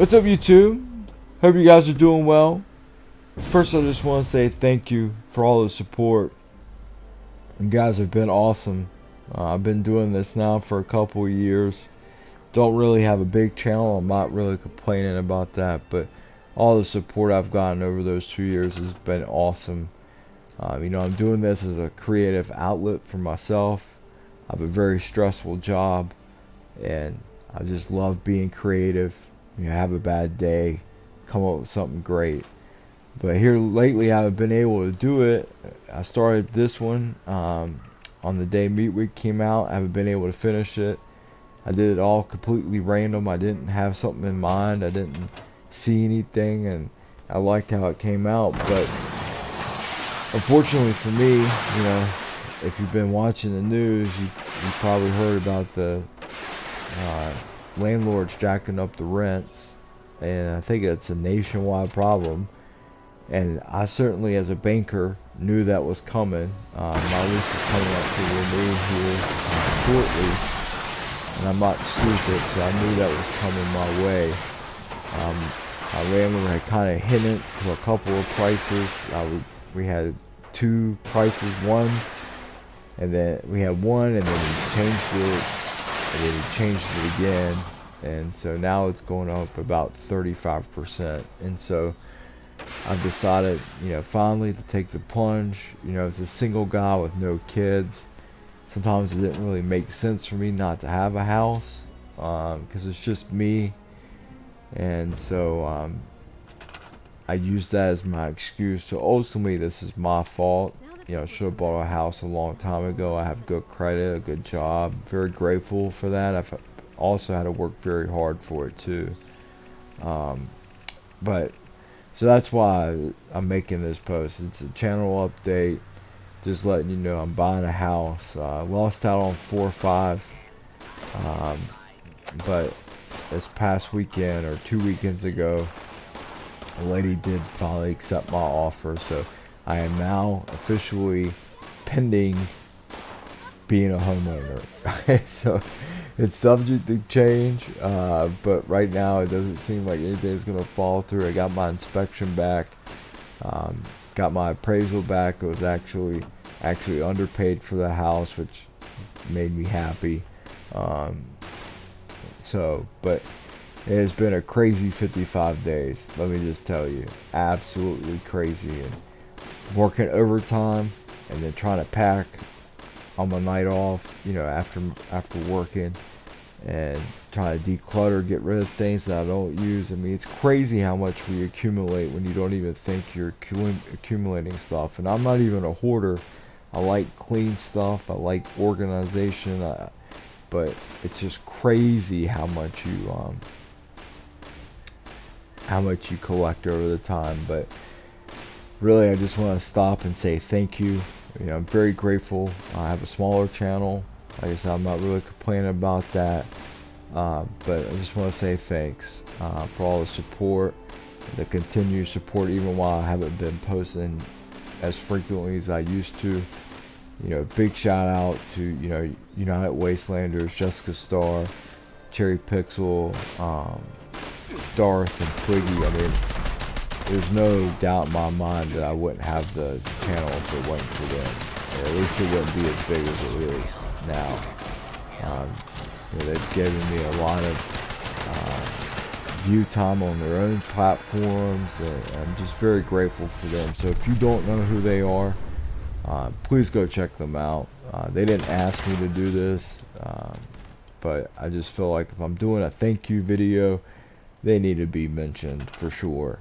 What's up, YouTube? Hope you guys are doing well. First, I just want to say thank you for all the support. You guys have been awesome. I've been doing this now for a couple of years. Don't really have a big channel. I'm not really complaining about that, but all the support I've gotten over those 2 years has been awesome. I'm doing this as a creative outlet for myself. I have a very stressful job, and I just love being creative. Have a bad day, come up with something great. But here lately, I haven't been able to do it. I started this one on the day Meat Week came out. I haven't been able to finish it. I did it all completely random. I didn't have something in mind. I didn't see anything, and I liked how it came out. But unfortunately for me, if you've been watching the news, you probably heard about the landlords jacking up the rents, and I think it's a nationwide problem. And I certainly, as a banker, knew that was coming. My lease is coming up to renew here shortly, and I'm not stupid, so I knew that was coming my way. My landlord had kind of hinted to a couple of prices. We had two prices, and then we had one, and then he changed it, and then he changed it again, and so now it's going up about 35%. And so I've decided, finally to take the plunge. As a single guy with no kids, sometimes it didn't really make sense for me not to have a house, because it's just me. And so I used that as my excuse. So ultimately, this is my fault. I should have bought a house a long time ago. I have good credit, a good job. Very grateful for that. I've also had to work very hard for it too. But so that's why I'm making this post. It's a channel update, just letting you know I'm buying a house. Lost out on 4 or 5, but this past weekend or 2 weekends ago, a lady did finally accept my offer. So I am now officially pending being a homeowner. So it's subject to change, but right now it doesn't seem like anything's gonna fall through. I got my inspection back, got my appraisal back. It was actually underpaid for the house, which made me happy. But it has been a crazy 55 days. Let me just tell you, absolutely crazy. And working overtime, and then trying to pack on my night off, after working, and trying to declutter, get rid of things that I don't use. I mean, it's crazy how much we accumulate when you don't even think you're accumulating stuff. And I'm not even a hoarder. I like clean stuff. I like organization. But it's just crazy how much you collect over the time. But really, I just want to stop and say thank you. I'm very grateful. I have a smaller channel. Like I said, I'm not really complaining about that. But I just want to say thanks for all the support, the continued support, even while I haven't been posting as frequently as I used to. Big shout out to, United Wastelanders, Jessica Starr, Cherry Pixel, Darth, and Twiggy. I mean, there's no doubt in my mind that I wouldn't have the channel if it wasn't for them. Or at least it wouldn't be as big as it is now. They've given me a lot of view time on their own platforms, and I'm just very grateful for them. So if you don't know who they are, please go check them out. They didn't ask me to do this, but I just feel like if I'm doing a thank you video, they need to be mentioned for sure.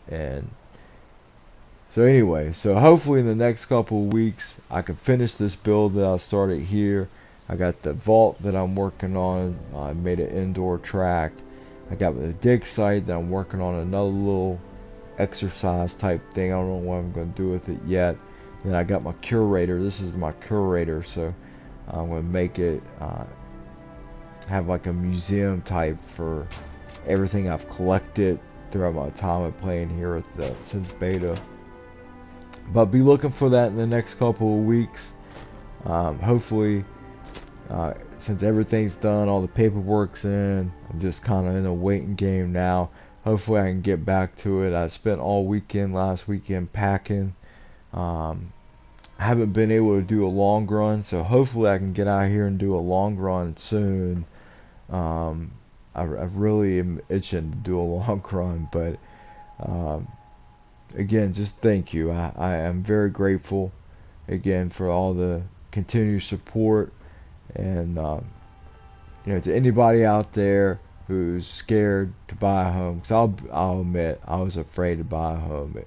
And so anyway, so hopefully in the next couple of weeks I can finish this build that I started here. I got the vault that I'm working on. I made an indoor track. I got the dig site that I'm working on, another little exercise type thing. I don't know what I'm going to do with it yet. Then I got my curator. This is my curator, so I'm going to make it have like a museum type for everything I've collected throughout my time of playing here with the Sims Beta. But be looking for that in the next couple of weeks. Hopefully Since everything's done, all the paperwork's in, I'm just kind of in a waiting game now. Hopefully I can get back to it. I spent all weekend last weekend packing. I haven't been able to do a long run, so hopefully I can get out here and do a long run soon. I really am itching to do a long run, but again, just thank you. I am very grateful again for all the continued support, and to anybody out there who's scared to buy a home, because I'll admit I was afraid to buy a home.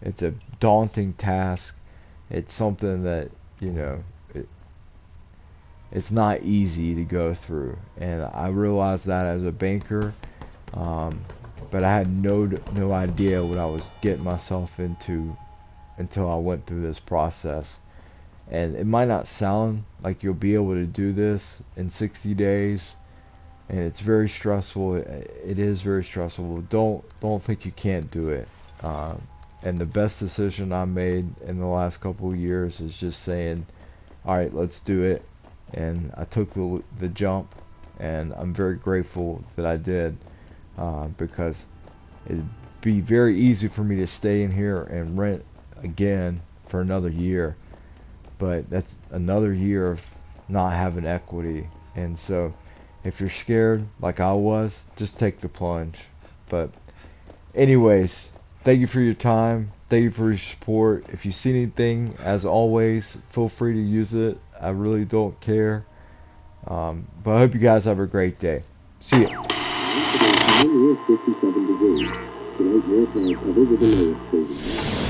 It's a daunting task. It's something that it's not easy to go through, and I realized that as a banker, but I had no idea what I was getting myself into until I went through this process. And it might not sound like you'll be able to do this in 60 days, and it's very stressful. It is very stressful. Don't think you can't do it. And the best decision I made in the last couple of years is just saying, all right, let's do it. And I took the jump, and I'm very grateful that I did, because it'd be very easy for me to stay in here and rent again for another year, but that's another year of not having equity. And so if you're scared like I was, just take the plunge. But anyways, thank you for your time. Thank you for your support. If you see anything, as always, feel free to use it. I really don't care. But I hope you guys have a great day. See ya. Today, 57 degrees. Tonight, your high covered with a low of 30.